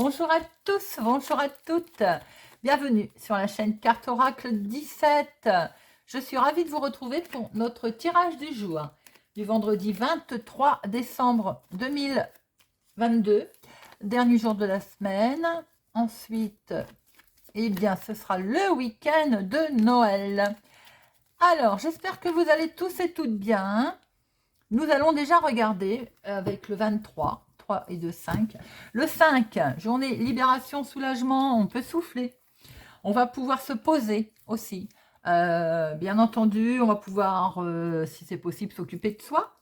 Bonjour à tous, bonjour à toutes. Bienvenue sur la chaîne Carte Oracle 17. Je suis ravie de vous retrouver pour notre tirage du jour du vendredi 23 décembre 2022, dernier jour de la semaine. Ensuite, eh bien, ce sera le week-end de Noël. Alors, j'espère que vous allez tous et toutes bien. Nous allons déjà regarder avec le 23, 3 et 2, 5. Le 5, journée libération, soulagement, on peut souffler. On va pouvoir se poser aussi. Bien entendu, on va pouvoir, si c'est possible, s'occuper de soi.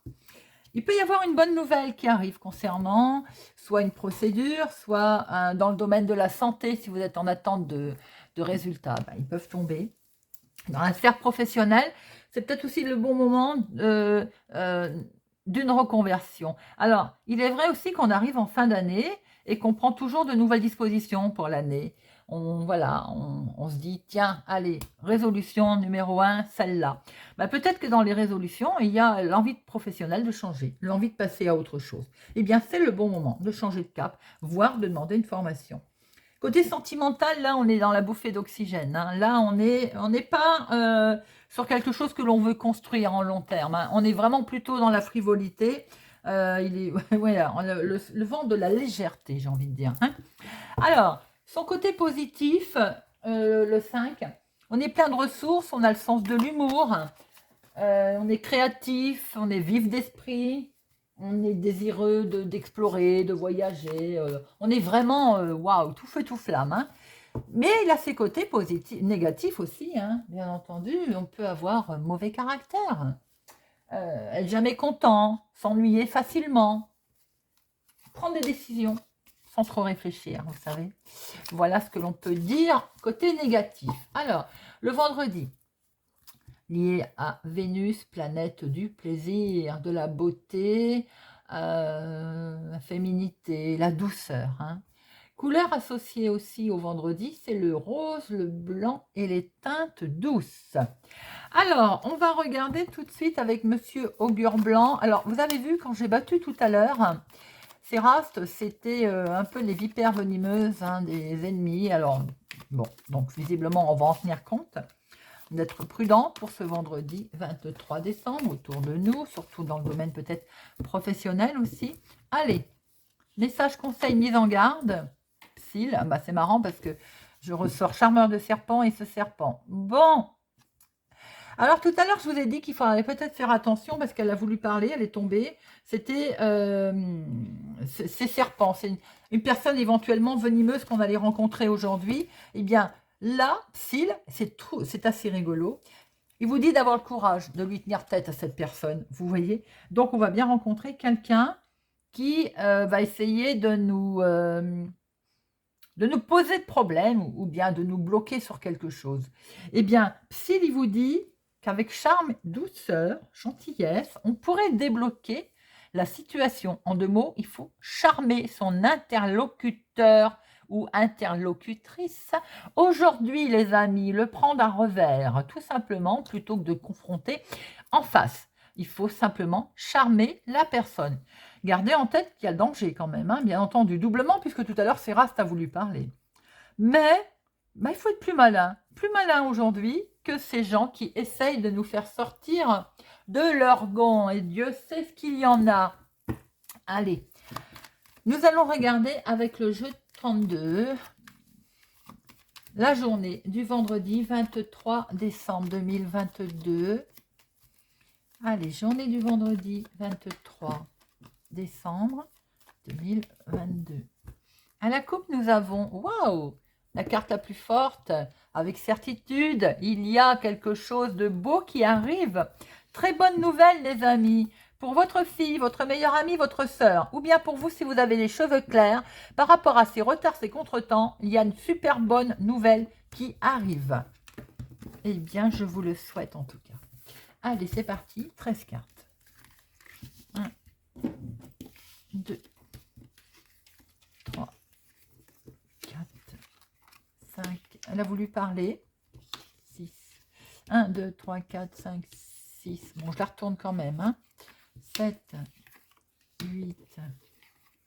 Il peut y avoir une bonne nouvelle qui arrive concernant soit une procédure, soit dans le domaine de la santé, si vous êtes en attente de résultats, ils peuvent tomber. Dans la sphère professionnelle, c'est peut-être aussi le bon moment d'une reconversion. Alors, il est vrai aussi qu'on arrive en fin d'année et qu'on prend toujours de nouvelles dispositions pour l'année. On se dit, tiens, allez, résolution numéro 1, celle-là. Peut-être que dans les résolutions, il y a l'envie professionnelle de changer, l'envie de passer à autre chose. Eh bien, c'est le bon moment de changer de cap, voire de demander une formation. Côté sentimental, là, on est dans la bouffée d'oxygène. Là, on n'est pas sur quelque chose que l'on veut construire en long terme. On est vraiment plutôt dans la frivolité. Voilà, le vent de la légèreté, j'ai envie de dire. Alors, son côté positif, le 5, on est plein de ressources, on a le sens de l'humour, on est créatif, on est vif d'esprit. On est désireux d'explorer, de voyager. On est vraiment, waouh, tout feu, tout flamme. Mais il a ses côtés positifs, négatifs aussi, bien entendu. On peut avoir mauvais caractère. Être jamais content, s'ennuyer facilement. Prendre des décisions sans trop réfléchir, vous savez. Voilà ce que l'on peut dire côté négatif. Alors, le vendredi, lié à Vénus, planète du plaisir, de la beauté, la féminité, la douceur. Couleurs associées aussi au vendredi, c'est le rose, le blanc et les teintes douces. Alors, on va regarder tout de suite avec Monsieur Augure Blanc. Alors, vous avez vu, quand j'ai battu tout à l'heure, ces rastes, c'était un peu les vipères venimeuses des ennemis. Alors, bon, donc visiblement, on va en tenir compte. D'être prudent pour ce vendredi 23 décembre autour de nous, surtout dans le domaine peut-être professionnel aussi. Allez, message, conseil, mise en garde. Psyll, c'est marrant parce que je ressors charmeur de serpent et ce serpent. Bon, alors tout à l'heure, je vous ai dit qu'il faudrait peut-être faire attention parce qu'elle a voulu parler, elle est tombée. C'était ces serpents. C'est une personne éventuellement venimeuse qu'on allait rencontrer aujourd'hui. Eh bien, là, Psyll, c'est assez rigolo. Il vous dit d'avoir le courage de lui tenir tête à cette personne, vous voyez. Donc, on va bien rencontrer quelqu'un qui va essayer de nous poser de problèmes ou bien de nous bloquer sur quelque chose. Eh bien, Psyll, il vous dit qu'avec charme, douceur, gentillesse, on pourrait débloquer la situation. En 2 mots, il faut charmer son interlocuteur ou interlocutrice. Aujourd'hui, les amis, le prendre à revers, tout simplement, plutôt que de confronter en face. Il faut simplement charmer la personne. Gardez en tête qu'il y a danger quand même, bien entendu, doublement, puisque tout à l'heure, Sérast a voulu parler. Mais il faut être plus malin aujourd'hui que ces gens qui essayent de nous faire sortir de leur gond. Et Dieu sait ce qu'il y en a. Allez, nous allons regarder avec le jeu 32 la journée du vendredi 23 décembre 2022. Allez, journée du vendredi 23 décembre 2022. À la coupe, nous avons, waouh, la carte la plus forte, avec certitude, il y a quelque chose de beau qui arrive. Très bonne nouvelle, les amis, pour votre fille, votre meilleure amie, votre sœur, ou bien pour vous si vous avez les cheveux clairs. Par rapport à ces retards, ces contretemps, il y a une super bonne nouvelle qui arrive. Eh bien, je vous le souhaite en tout cas. Allez, c'est parti, 13 cartes. 1, 2, 3, 4, 5. Elle a voulu parler. 6. 1, 2, 3, 4, 5, 6. Bon, je la retourne quand même. 7, 8,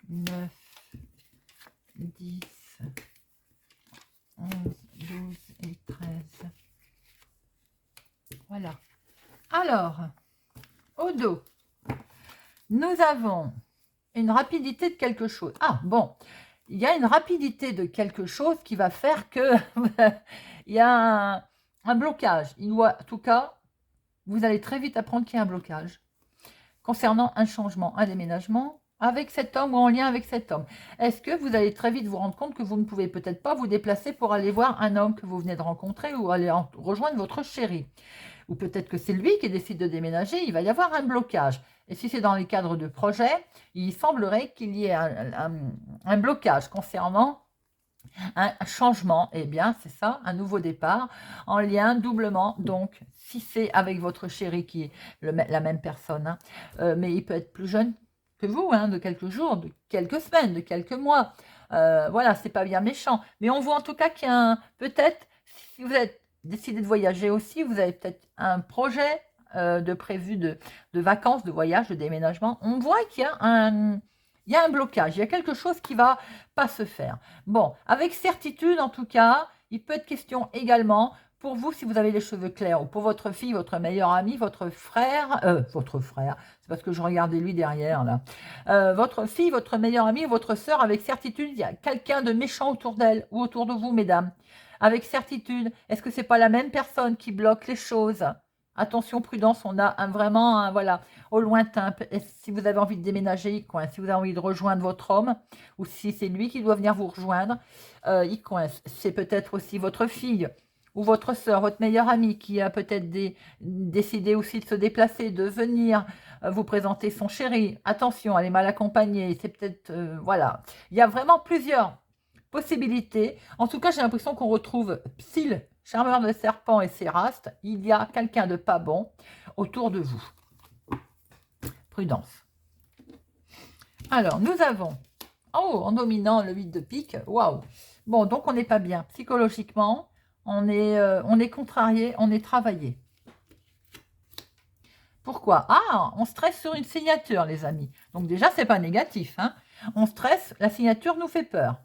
9, 10, 11, 12 et 13. Voilà. Alors, au dos, nous avons une rapidité de quelque chose. Ah, bon, il y a une rapidité de quelque chose qui va faire que il y a un blocage. En tout cas, vous allez très vite apprendre qu'il y a un blocage concernant un changement, un déménagement avec cet homme ou en lien avec cet homme. Est-ce que vous allez très vite vous rendre compte que vous ne pouvez peut-être pas vous déplacer pour aller voir un homme que vous venez de rencontrer ou aller rejoindre votre chéri? Ou peut-être que c'est lui qui décide de déménager, il va y avoir un blocage. Et si c'est dans les cadres de projet, il semblerait qu'il y ait un blocage concernant un changement. Eh bien, c'est ça, un nouveau départ, en lien doublement. Donc, si c'est avec votre chéri qui est la même personne, hein, mais il peut être plus jeune que vous, hein, de quelques jours, de quelques semaines, de quelques mois. Voilà, c'est pas bien méchant. Mais on voit en tout cas qu'il y a peut-être, si vous êtes décidé de voyager aussi, vous avez peut-être un projet de prévu de vacances, de voyage, de déménagement. On voit qu'il y a un blocage, il y a quelque chose qui va pas se faire. Bon, avec certitude en tout cas, il peut être question également pour vous, si vous avez les cheveux clairs, ou pour votre fille, votre meilleur ami, votre frère, c'est parce que je regardais lui derrière, là. Votre fille, votre meilleur ami, ou votre sœur, avec certitude, il y a quelqu'un de méchant autour d'elle, ou autour de vous, mesdames. Avec certitude, est-ce que c'est pas la même personne qui bloque les choses? Attention, prudence, on a vraiment, voilà, au lointain, si vous avez envie de déménager, il coince. Si vous avez envie de rejoindre votre homme, ou si c'est lui qui doit venir vous rejoindre, il coince. C'est peut-être aussi votre fille, ou votre soeur, votre meilleure amie, qui a peut-être décidé aussi de se déplacer, de venir vous présenter son chéri. Attention, elle est mal accompagnée, c'est peut-être, voilà. Il y a vraiment plusieurs possibilités. En tout cas, j'ai l'impression qu'on retrouve Psyll, charmeur de serpent et Céraste. Il y a quelqu'un de pas bon autour de vous. Prudence. Alors, nous avons, en dominant le 8 de pique, waouh. Bon, donc on n'est pas bien. Psychologiquement, on est contrarié, on est travaillé. Pourquoi? Ah, on stresse sur une signature, les amis. Donc déjà, c'est pas négatif, hein. On stresse, la signature nous fait peur.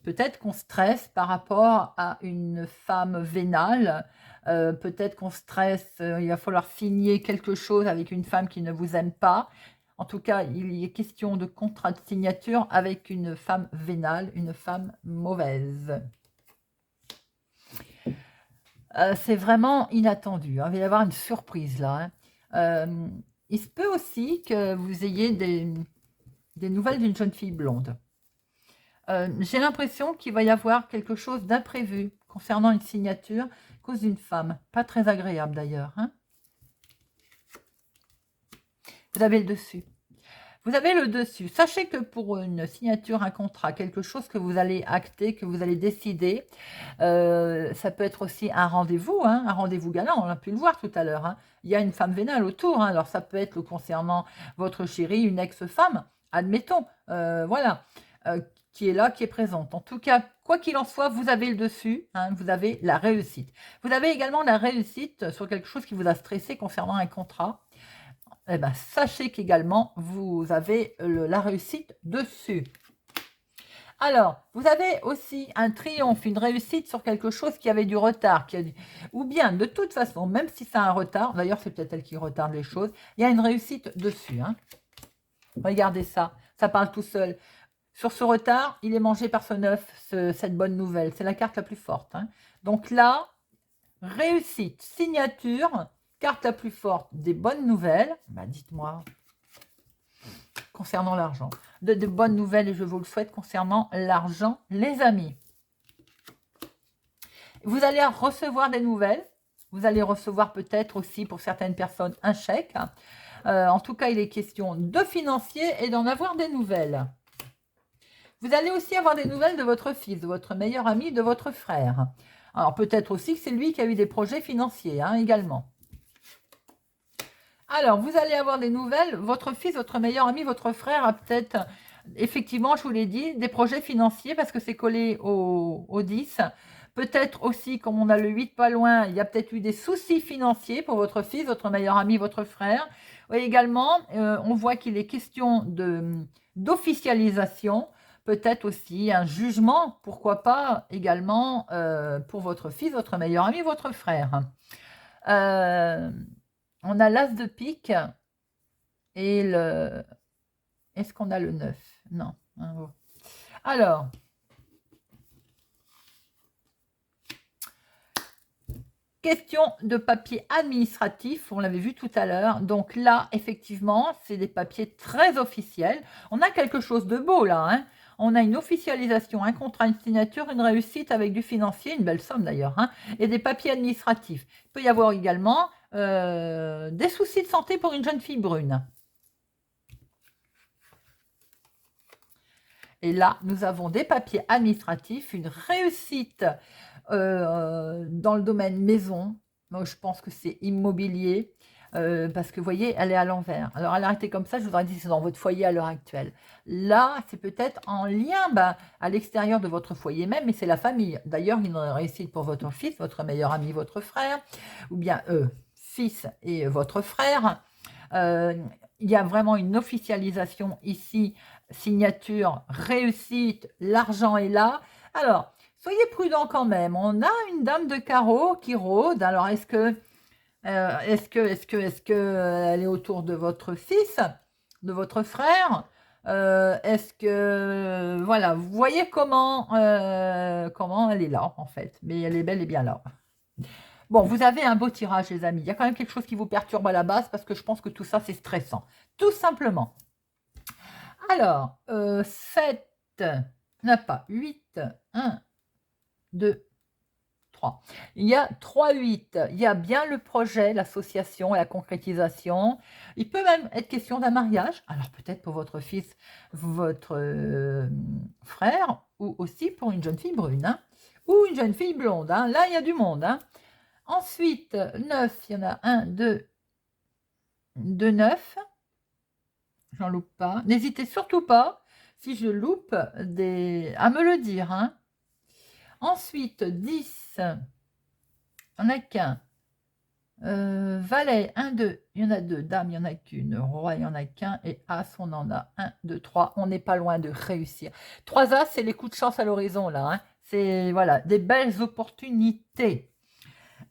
Peut-être qu'on stresse par rapport à une femme vénale. Peut-être qu'on stresse, il va falloir signer quelque chose avec une femme qui ne vous aime pas. En tout cas, il est question de contrat de signature avec une femme vénale, une femme mauvaise. C'est vraiment inattendu, hein. Il va y avoir une surprise là, hein. Il se peut aussi que vous ayez des nouvelles d'une jeune fille blonde. J'ai l'impression qu'il va y avoir quelque chose d'imprévu concernant une signature à cause d'une femme. Pas très agréable d'ailleurs, hein. Vous avez le dessus. Vous avez le dessus. Sachez que pour une signature, un contrat, quelque chose que vous allez acter, que vous allez décider, ça peut être aussi un rendez-vous, hein, un rendez-vous galant, on a pu le voir tout à l'heure, hein. Il y a une femme vénale autour, hein. Alors ça peut être concernant votre chérie, une ex-femme, admettons, voilà, qui est là, qui est présente. En tout cas, quoi qu'il en soit, vous avez le dessus, hein, vous avez la réussite. Vous avez également la réussite sur quelque chose qui vous a stressé concernant un contrat. Eh bien, sachez qu'également, vous avez la réussite dessus. Alors, vous avez aussi un triomphe, une réussite sur quelque chose qui avait du retard. Ou bien, de toute façon, même si ça a un retard, d'ailleurs, c'est peut-être elle qui retarde les choses, il y a une réussite dessus, hein. Regardez ça, ça parle tout seul. Sur ce retard, il est mangé par ce 9, cette bonne nouvelle. C'est la carte la plus forte, hein. Donc là, réussite, signature, carte la plus forte des bonnes nouvelles. Bah, dites-moi, concernant l'argent. De bonnes nouvelles, et je vous le souhaite, concernant l'argent, les amis. Vous allez recevoir des nouvelles. Vous allez recevoir peut-être aussi, pour certaines personnes, un chèque. En tout cas, il est question de financier et d'en avoir des nouvelles. Vous allez aussi avoir des nouvelles de votre fils, de votre meilleur ami, de votre frère. Alors, peut-être aussi que c'est lui qui a eu des projets financiers, hein, également. Alors, vous allez avoir des nouvelles. Votre fils, votre meilleur ami, votre frère a peut-être, effectivement, je vous l'ai dit, des projets financiers parce que c'est collé au 10. Peut-être aussi, comme on a le 8 pas loin, il y a peut-être eu des soucis financiers pour votre fils, votre meilleur ami, votre frère. Et également, on voit qu'il est question d'officialisation, peut-être aussi un jugement, pourquoi pas également pour votre fils, votre meilleur ami, votre frère. Euh, on a l'as de pique et le... Est-ce qu'on a le 9? Non. Alors, question de papier administratif, on l'avait vu tout à l'heure. Donc là, effectivement, c'est des papiers très officiels. On a quelque chose de beau là. Hein. On a une officialisation, un contrat, une signature, une réussite avec du financier, une belle somme d'ailleurs, hein, et des papiers administratifs. Il peut y avoir également des soucis de santé pour une jeune fille brune. Et là, nous avons des papiers administratifs, une réussite dans le domaine maison. Moi, je pense que c'est immobilier. Parce que vous voyez, elle est à l'envers. Alors, elle a arrêté comme ça, je vous aurais dit c'est dans votre foyer à l'heure actuelle. Là, c'est peut-être en lien à l'extérieur de votre foyer même, mais c'est la famille. D'ailleurs, une réussite pour votre fils, votre meilleur ami, votre frère, ou bien fils et votre frère. Il y a vraiment une officialisation ici, signature, réussite, l'argent est là. Alors, soyez prudent quand même. On a une dame de carreau qui rôde. Alors, est-ce que elle est autour de votre fils, de votre frère? Est-ce que voilà, vous voyez comment elle est là en fait, mais elle est bel et bien là. Bon, vous avez un beau tirage, les amis. Il y a quand même quelque chose qui vous perturbe à la base parce que je pense que tout ça, c'est stressant. Tout simplement. Alors, 7, n'a pas 8, 1, 2, 3. Il y a 3, 8. Il y a bien le projet, l'association et la concrétisation. Il peut même être question d'un mariage. Alors, peut-être pour votre fils, votre frère, ou aussi pour une jeune fille brune, hein, ou une jeune fille blonde. Hein. Là, il y a du monde. Hein. Ensuite, 9, il y en a 1, 2, 9. J'en loupe pas. N'hésitez surtout pas, si je loupe, à me le dire. Hein. Ensuite, 10, il n'y en a qu'un. Valet, 1, 2, il y en a 2. Dame, il n'y en a qu'une. Roi, il n'y en a qu'un. Et As, on en a 1, 2, 3. On n'est pas loin de réussir. 3 As, c'est les coups de chance à l'horizon, là. Hein. C'est, voilà, des belles opportunités.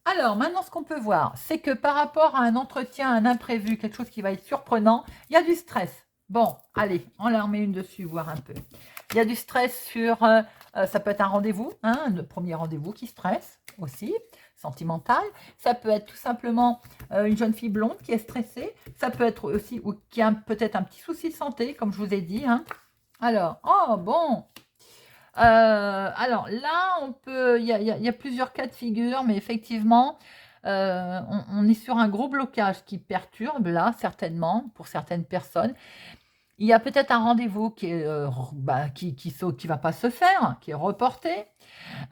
Alors, maintenant, ce qu'on peut voir, c'est que par rapport à un entretien, un imprévu, quelque chose qui va être surprenant, il y a du stress. Bon, allez, on la remet une dessus, voir un peu. Il y a du stress sur, ça peut être un rendez-vous, hein, le premier rendez-vous qui stresse aussi, sentimental. Ça peut être tout simplement une jeune fille blonde qui est stressée. Ça peut être aussi, ou qui a peut-être un petit souci de santé, comme je vous ai dit. Hein. Alors, oh bon, alors là, il y a plusieurs cas de figure, mais effectivement, on est sur un gros blocage qui perturbe là, certainement, pour certaines personnes. Il y a peut-être un rendez-vous qui va pas se faire, qui est reporté.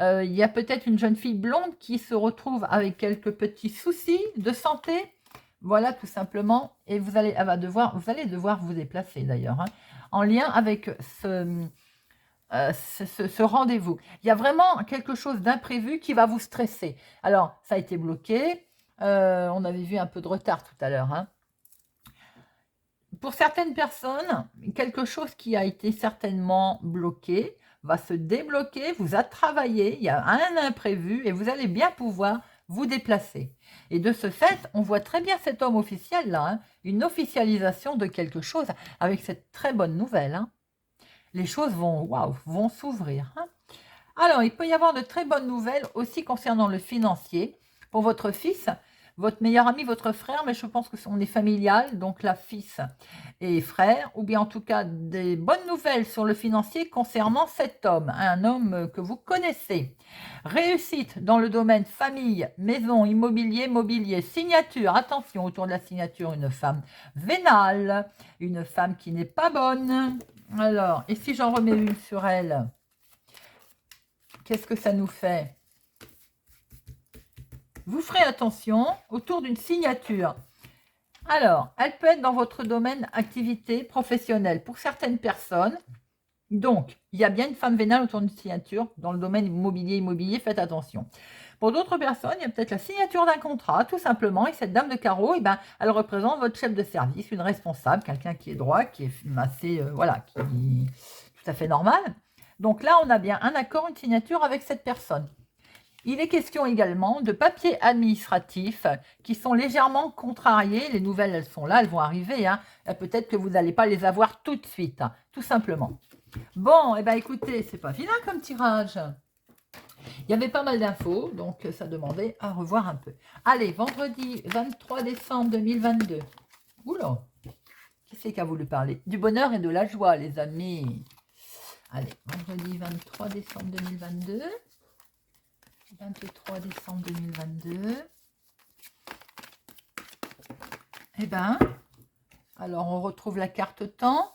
Il y a peut-être une jeune fille blonde qui se retrouve avec quelques petits soucis de santé. Voilà, tout simplement. Et vous allez devoir vous déplacer d'ailleurs, hein, en lien avec ce rendez-vous. Il y a vraiment quelque chose d'imprévu qui va vous stresser. Alors, ça a été bloqué. On avait vu un peu de retard tout à l'heure. Hein. Pour certaines personnes, quelque chose qui a été certainement bloqué va se débloquer, vous a travaillé, il y a un imprévu et vous allez bien pouvoir vous déplacer. Et de ce fait, on voit très bien cet homme officiel là, hein, une officialisation de quelque chose avec cette très bonne nouvelle. Hein. Les choses vont s'ouvrir. Hein. Alors, il peut y avoir de très bonnes nouvelles aussi concernant le financier pour votre fils, votre meilleur ami, votre frère, mais je pense que on est familial, donc la fils et frère, ou bien en tout cas des bonnes nouvelles sur le financier concernant cet homme, un homme que vous connaissez. Réussite dans le domaine famille, maison, immobilier, mobilier, signature, attention autour de la signature, une femme vénale, une femme qui n'est pas bonne. Alors, et si j'en remets une sur elle, qu'est-ce que ça nous fait? Vous ferez attention autour d'une signature. Alors, elle peut être dans votre domaine activité professionnelle. Pour certaines personnes, Donc, il y a bien une femme vénale autour d'une signature dans le domaine immobilier, faites attention. Pour d'autres personnes, il y a peut-être la signature d'un contrat, tout simplement, et cette dame de carreau, eh ben, elle représente votre chef de service, une responsable, quelqu'un qui est droit, qui est assez, voilà, qui est tout à fait normal. Donc là, on a bien un accord, une signature avec cette personne. Il est question également de papiers administratifs qui sont légèrement contrariés. Les nouvelles, elles sont là, elles vont arriver. Hein. Peut-être que vous n'allez pas les avoir tout de suite, hein, tout simplement. Bon, et bien écoutez, c'est pas vilain comme tirage. Il y avait pas mal d'infos, donc ça demandait à revoir un peu. Allez, vendredi 23 décembre 2022. Oula, qui c'est qui a voulu parler? Du bonheur et de la joie, les amis. Allez, vendredi 23 décembre 2022. 23 décembre 2022. Eh bien, alors on retrouve la carte temps.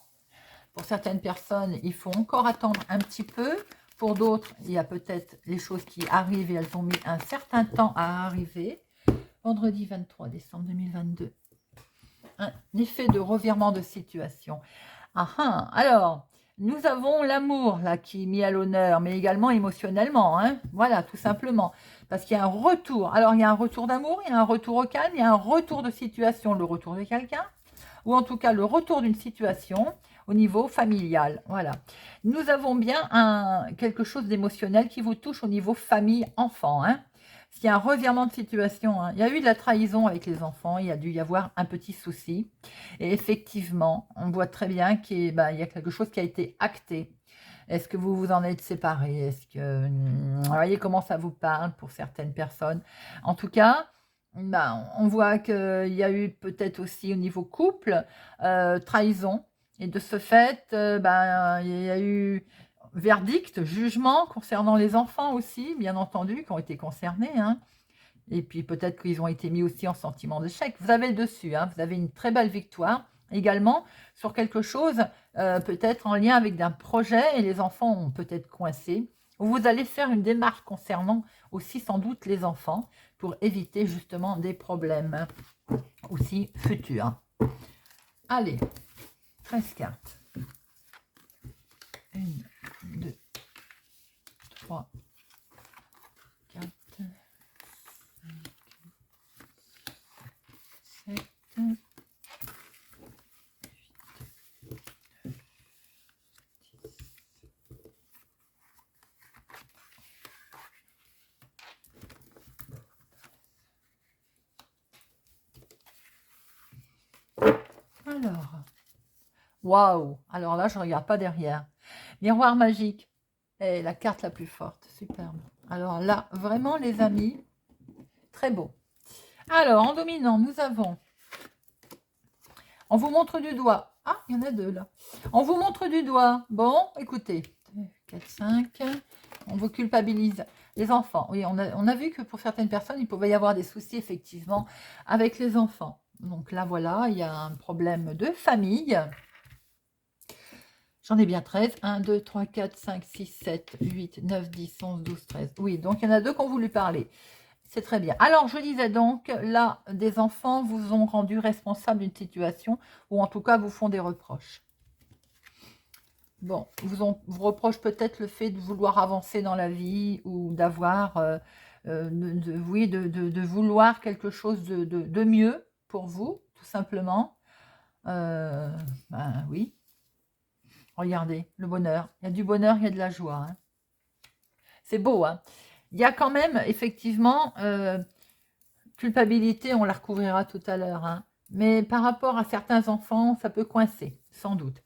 Pour certaines personnes, il faut encore attendre un petit peu. Pour d'autres, il y a peut-être les choses qui arrivent et elles ont mis un certain temps à arriver. Vendredi 23 décembre 2022. Un effet de revirement de situation. Alors, nous avons l'amour là qui est mis à l'honneur, mais également émotionnellement. Hein, voilà, tout simplement. Parce qu'il y a un retour. Alors, il y a un retour d'amour, il y a un retour au calme, il y a un retour de situation, le retour de quelqu'un, ou en tout cas le retour d'une situation au niveau familial. Voilà. Nous avons bien quelque chose d'émotionnel qui vous touche au niveau famille-enfant. Hein. S'il y a un revirement de situation, hein, il y a eu de la trahison avec les enfants, il y a dû y avoir un petit souci. Et effectivement, on voit très bien qu'il y a quelque chose qui a été acté. Est-ce que vous vous en êtes séparés? Est-ce que vous voyez comment ça vous parle pour certaines personnes? En tout cas, on voit qu'il y a eu peut-être aussi au niveau couple, trahison. Et de ce fait, il y a eu verdict, jugement concernant les enfants aussi, bien entendu, qui ont été concernés. Hein. Et puis peut-être qu'ils ont été mis aussi en sentiment d'échec. Vous avez le dessus, hein, vous avez une très belle victoire également sur quelque chose, peut-être en lien avec un projet, et les enfants ont peut-être coincé. Vous allez faire une démarche concernant aussi sans doute les enfants pour éviter justement des problèmes aussi futurs. Allez, 13 cartes. 1, 2, 3, 4, 5, 7, 8, 9, 10. Alors, waouh! Alors là, je ne regarde pas derrière. Miroir magique. Et la carte la plus forte. Superbe. Alors là, vraiment, les amis, très beau. Alors, en dominant, nous avons... On vous montre du doigt. Ah, il y en a deux là. On vous montre du doigt. Bon, écoutez. 4, 5. On vous culpabilise. Les enfants. Oui, on a vu que pour certaines personnes, il pouvait y avoir des soucis, effectivement, avec les enfants. Donc là, voilà, il y a un problème de famille. J'en ai bien 13. 1, 2, 3, 4, 5, 6, 7, 8, 9, 10, 11, 12, 13. Oui, donc il y en a deux qui ont voulu parler. C'est très bien. Alors, je disais donc, là, des enfants vous ont rendu responsable d'une situation, ou en tout cas vous font des reproches. Bon, vous reprochent peut-être le fait de vouloir avancer dans la vie, ou d'avoir, de vouloir quelque chose de mieux pour vous, tout simplement. Oui. Regardez, le bonheur. Il y a du bonheur, il y a de la joie. Hein. C'est beau, hein. Il y a quand même, effectivement, culpabilité, on la recouvrira tout à l'heure. Hein. Mais par rapport à certains enfants, ça peut coincer, sans doute.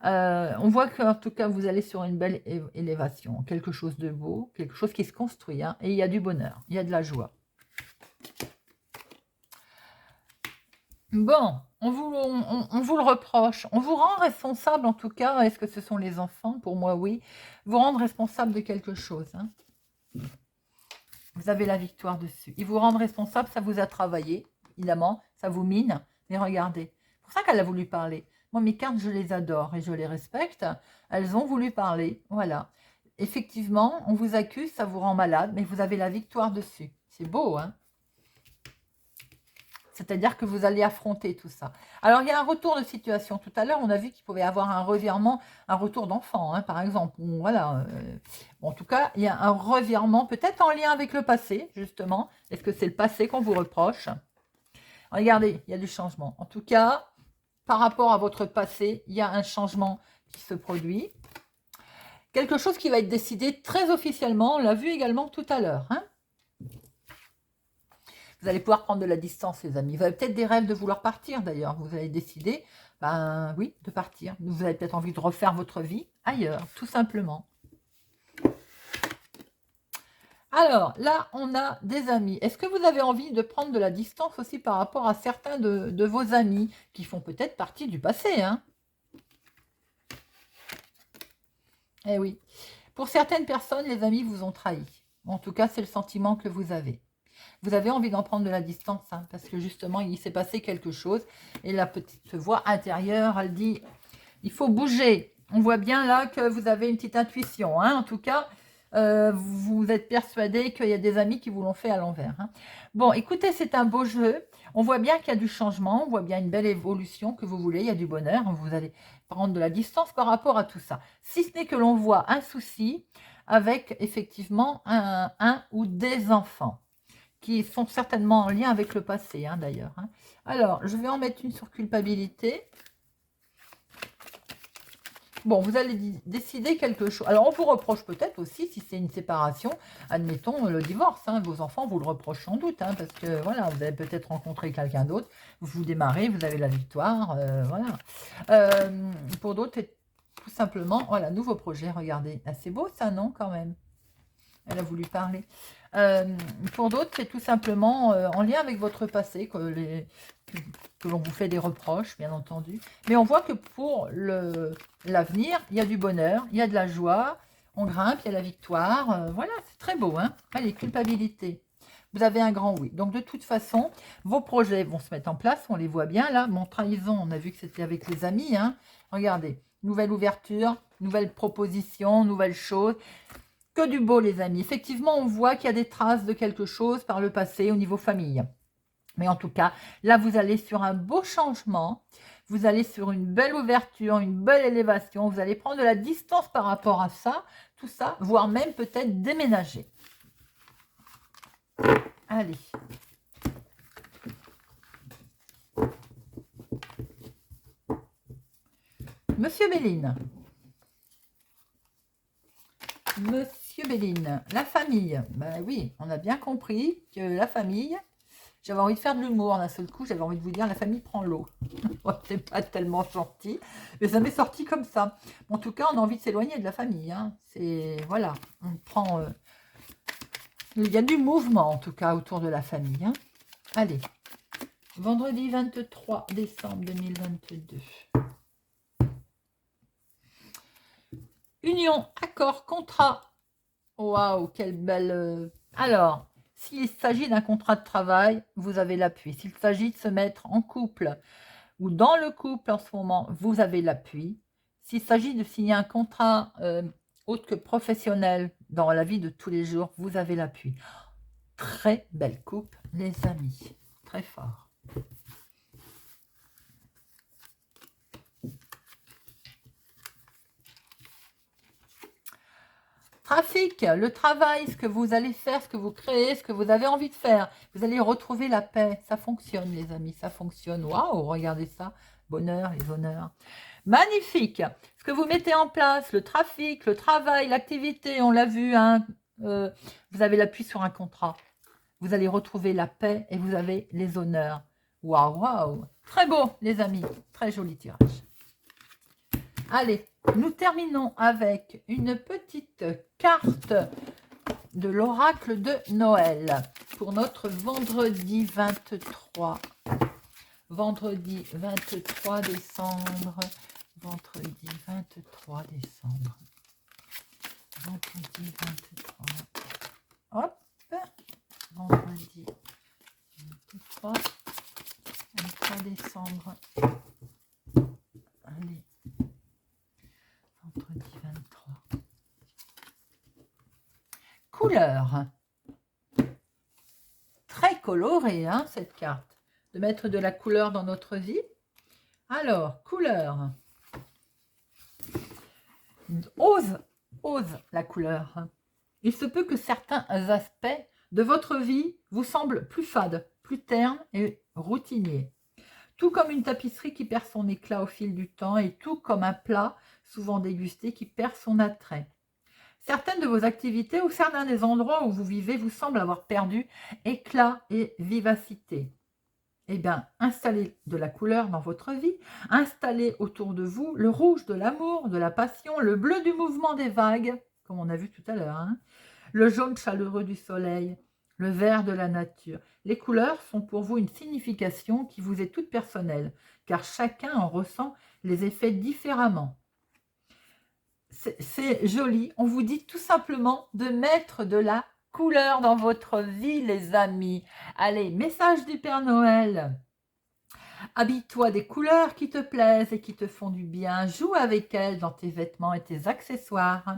On voit qu'en tout cas, vous allez sur une belle élévation. Quelque chose de beau, quelque chose qui se construit. Hein, et il y a du bonheur, il y a de la joie. Bon, on vous le reproche. On vous rend responsable, en tout cas. Est-ce que ce sont les enfants? Pour moi, oui. Vous rendre responsable de quelque chose. Hein. Vous avez la victoire dessus. Ils vous rendent responsable, ça vous a travaillé, évidemment. Ça vous mine. Mais regardez, c'est pour ça qu'elle a voulu parler. Moi, mes cartes, je les adore et je les respecte. Elles ont voulu parler. Voilà. Effectivement, on vous accuse, ça vous rend malade, mais vous avez la victoire dessus. C'est beau, hein? C'est-à-dire que vous allez affronter tout ça. Alors, il y a un retour de situation. Tout à l'heure, on a vu qu'il pouvait y avoir un revirement, un retour d'enfant, hein, par exemple. Voilà. Bon, en tout cas, il y a un revirement, peut-être en lien avec le passé, justement. Est-ce que c'est le passé qu'on vous reproche? Regardez, il y a du changement. En tout cas, par rapport à votre passé, il y a un changement qui se produit. Quelque chose qui va être décidé très officiellement. On l'a vu également tout à l'heure, hein. Vous allez pouvoir prendre de la distance, les amis. Vous avez peut-être des rêves de vouloir partir, d'ailleurs. Vous allez décider, ben oui, de partir. Vous avez peut-être envie de refaire votre vie ailleurs, tout simplement. Alors, là, on a des amis. Est-ce que vous avez envie de prendre de la distance aussi par rapport à certains de vos amis qui font peut-être partie du passé, hein? Eh oui. Pour certaines personnes, les amis vous ont trahi. En tout cas, c'est le sentiment que vous avez. Vous avez envie d'en prendre de la distance, hein, parce que justement, il s'est passé quelque chose. Et la petite voix intérieure, elle dit, il faut bouger. On voit bien là que vous avez une petite intuition, hein. En tout cas, vous êtes persuadé qu'il y a des amis qui vous l'ont fait à l'envers, hein. Bon, écoutez, c'est un beau jeu. On voit bien qu'il y a du changement. On voit bien une belle évolution que vous voulez. Il y a du bonheur. Vous allez prendre de la distance par rapport à tout ça. Si ce n'est que l'on voit un souci avec effectivement un ou des enfants qui sont certainement en lien avec le passé, hein, d'ailleurs, hein. Alors, je vais en mettre une sur culpabilité. Bon, vous allez décider quelque chose. Alors, on vous reproche peut-être aussi, si c'est une séparation, admettons le divorce, hein, vos enfants vous le reprochent sans doute, hein, parce que, voilà, vous avez peut-être rencontré quelqu'un d'autre, vous démarrez, vous avez la victoire, voilà. Pour d'autres, tout simplement, voilà, nouveau projet, regardez. Ah, c'est beau ça, non, quand même? Elle a voulu parler. Pour d'autres, c'est tout simplement en lien avec votre passé que l'on vous fait des reproches, bien entendu. Mais on voit que pour l'avenir, il y a du bonheur, il y a de la joie, on grimpe, il y a la victoire. Voilà, c'est très beau, hein. Allez, culpabilité. Vous avez un grand oui. Donc, de toute façon, vos projets vont se mettre en place. On les voit bien, là. Mon trahison, on a vu que c'était avec les amis, hein. Regardez, nouvelle ouverture, nouvelle proposition, nouvelle chose. Que du beau, les amis. Effectivement, on voit qu'il y a des traces de quelque chose par le passé au niveau famille. Mais en tout cas, là, vous allez sur un beau changement. Vous allez sur une belle ouverture, une belle élévation. Vous allez prendre de la distance par rapport à ça, tout ça, voire même peut-être déménager. Allez. Monsieur Béline. Monsieur Béline, la famille. Ben oui, on a bien compris que la famille, j'avais envie de faire de l'humour d'un seul coup, j'avais envie de vous dire la famille prend l'eau. C'est pas tellement gentil, mais ça m'est sorti comme ça. En tout cas, on a envie de s'éloigner de la famille, hein. C'est, voilà, on prend... il y a du mouvement, en tout cas, autour de la famille, hein. Allez, vendredi 23 décembre 2022. Union, accord, contrat. Waouh, quelle belle... Alors, s'il s'agit d'un contrat de travail, vous avez l'appui. S'il s'agit de se mettre en couple ou dans le couple en ce moment, vous avez l'appui. S'il s'agit de signer un contrat autre que professionnel dans la vie de tous les jours, vous avez l'appui. Très belle coupe, les amis. Très fort. Trafic, le travail, ce que vous allez faire, ce que vous créez, ce que vous avez envie de faire. Vous allez retrouver la paix. Ça fonctionne, les amis, ça fonctionne. Waouh, regardez ça. Bonheur, les honneurs. Magnifique. Ce que vous mettez en place, le trafic, le travail, l'activité, on l'a vu, hein, vous avez l'appui sur un contrat. Vous allez retrouver la paix et vous avez les honneurs. Waouh, waouh. Très beau, les amis. Très joli tirage. Allez, nous terminons avec une petite carte de l'oracle de Noël pour notre vendredi 23. Vendredi 23 décembre. Vendredi 23 décembre. Vendredi 23. Hop. Vendredi 23. 23 décembre. Allez. Vendredi 23. Couleur. Très colorée, hein, cette carte. de mettre de la couleur dans notre vie. Alors, couleur. Ose la couleur. Il se peut que certains aspects de votre vie vous semblent plus fades, plus ternes et routiniers. Tout comme une tapisserie qui perd son éclat au fil du temps et tout comme un plat souvent dégusté qui perd son attrait. Certaines de vos activités ou certains des endroits où vous vivez vous semblent avoir perdu éclat et vivacité. Eh bien, installez de la couleur dans votre vie, installez autour de vous le rouge de l'amour, de la passion, le bleu du mouvement des vagues, comme on a vu tout à l'heure, hein, le jaune chaleureux du soleil, le vert de la nature. Les couleurs sont pour vous une signification qui vous est toute personnelle, car chacun en ressent les effets différemment. C'est joli, on vous dit tout simplement de mettre de la couleur dans votre vie, les amis. Allez, message du Père Noël. Habille-toi des couleurs qui te plaisent et qui te font du bien. Joue avec elles dans tes vêtements et tes accessoires.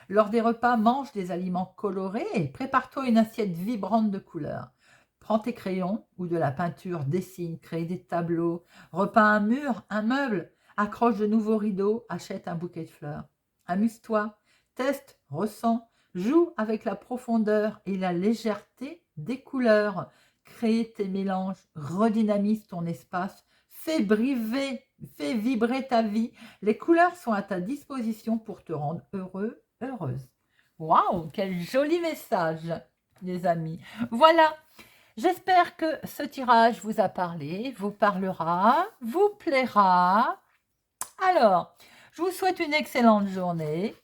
Lors des repas, mange des aliments colorés et prépare-toi une assiette vibrante de couleurs. Prends tes crayons ou de la peinture, dessine, crée des tableaux, repeins un mur, un meuble, accroche de nouveaux rideaux, achète un bouquet de fleurs. Amuse-toi, teste, ressens, joue avec la profondeur et la légèreté des couleurs. Crée tes mélanges, redynamise ton espace, fais vibrer ta vie. Les couleurs sont à ta disposition pour te rendre heureux, heureuse. Waouh, quel joli message, les amis. Voilà, j'espère que ce tirage vous a parlé, vous parlera, vous plaira. Alors, je vous souhaite une excellente journée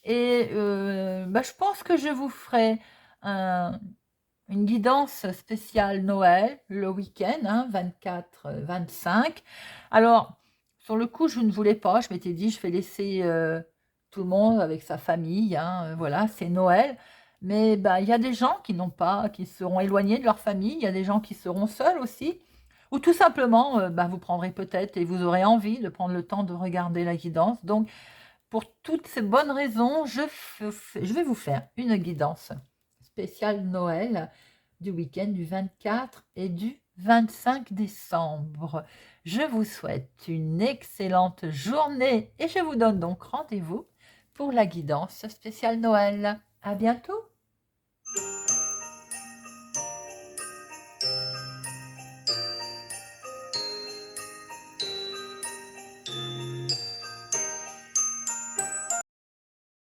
et je pense que je vous ferai une guidance spéciale Noël le week-end, hein, 24-25. Alors, sur le coup, je ne voulais pas, je m'étais dit, je vais laisser tout le monde avec sa famille, hein, voilà, c'est Noël. Mais il y a des gens qui n'ont pas, qui seront éloignés de leur famille, il y a des gens qui seront seuls aussi. Ou tout simplement, vous prendrez peut-être et vous aurez envie de prendre le temps de regarder la guidance. Donc, pour toutes ces bonnes raisons, je vais vous faire une guidance spéciale Noël du week-end du 24 et du 25 décembre. Je vous souhaite une excellente journée et je vous donne donc rendez-vous pour la guidance spéciale Noël. À bientôt!